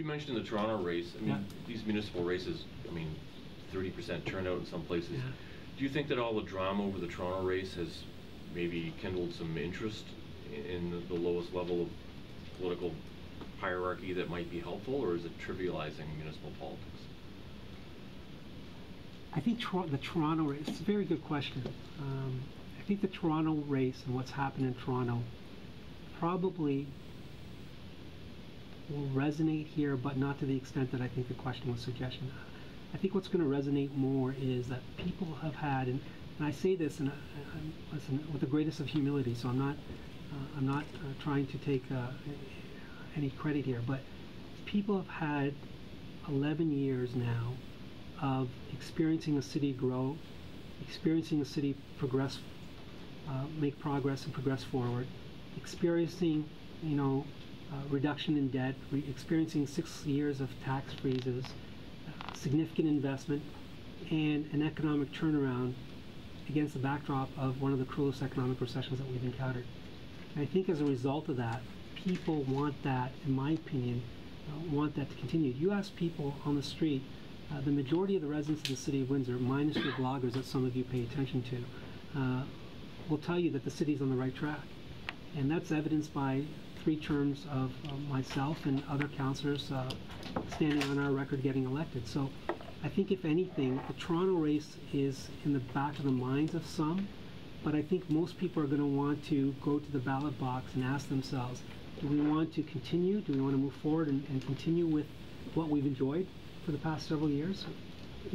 You mentioned the Toronto race. I mean, these municipal races, I mean, 30% turnout in some places. Yeah. Do you think that all the drama over the Toronto race has maybe kindled some interest in the lowest level of political hierarchy that might be helpful, or is it trivializing municipal politics? I think the Toronto race, it's a very good question. I think the Toronto race and what's happened in Toronto probably will resonate here, but not to the extent that I think the question was suggesting. I think what's going to resonate more is that people have had, and I say this listen, with the greatest of humility, so I'm not trying to take any credit here, but people have had 11 years now of experiencing a city grow, experiencing a city progress, make progress and progress forward, experiencing, reduction in debt, experiencing 6 years of tax freezes, significant investment, and an economic turnaround against the backdrop of one of the cruelest economic recessions that we've encountered. And I think as a result of that, people want that, in my opinion, want that to continue. You ask people on the street, the majority of the residents of the city of Windsor, minus your bloggers that some of you pay attention to, will tell you that the city's on the right track. And that's evidenced by 3 terms of myself and other councillors standing on our record getting elected. So I think if anything, the Toronto race is in the back of the minds of some, but I think most people are going to want to go to the ballot box and ask themselves, do we want to continue? Do we want to move forward and continue with what we've enjoyed for the past several years?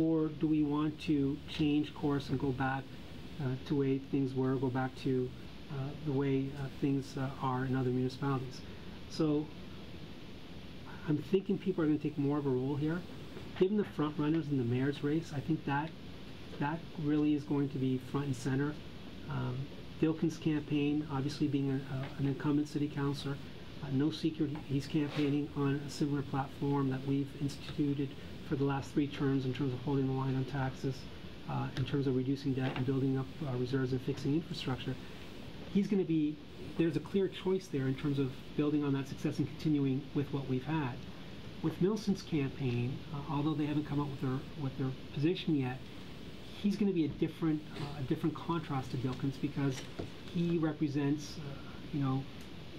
Or do we want to change course and go back to the way things were, go back to the way things are in other municipalities? So I'm thinking people are going to take more of a role here. Given the front runners in the mayor's race, I think that really is going to be front and center. Dilkin's campaign, obviously being an incumbent city councillor, no secret he's campaigning on a similar platform that we've instituted for the last 3 terms in terms of holding the line on taxes, in terms of reducing debt and building up reserves and fixing infrastructure. He's going to be, there's a clear choice there in terms of building on that success and continuing with what we've had. With Milson's campaign, although they haven't come up with their position yet, he's going to be a different contrast to Dilkin's, because he represents,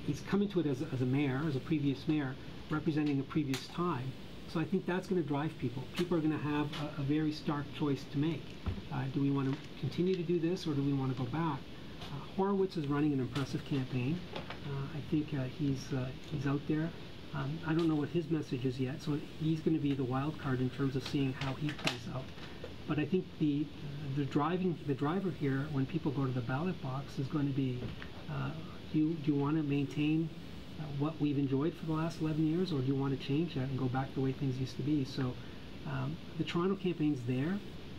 he's coming to it as a mayor, as a previous mayor, representing a previous time. So I think that's going to drive people. People are going to have a very stark choice to make. Do we want to continue to do this, or do we want to go back? Horowitz is running an impressive campaign. I think he's out there. I don't know what his message is yet, so he's going to be the wild card in terms of seeing how he plays out. But I think the driver here, when people go to the ballot box, is going to be, do you want to maintain what we've enjoyed for the last 11 years, or do you want to change that and go back the way things used to be? So the Toronto campaign's there.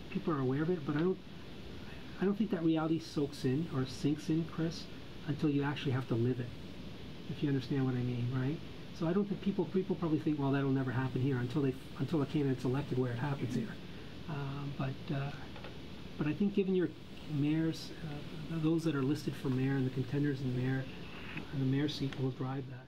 People are aware of it, but I don't think that reality soaks in or sinks in, Chris, until you actually have to live it, if you understand what I mean, right? So I don't think people probably think, well, that'll never happen here until a candidate's elected where it happens here. But I think given your mayors, those that are listed for mayor and the contenders in the mayor, and the mayor seat will drive that.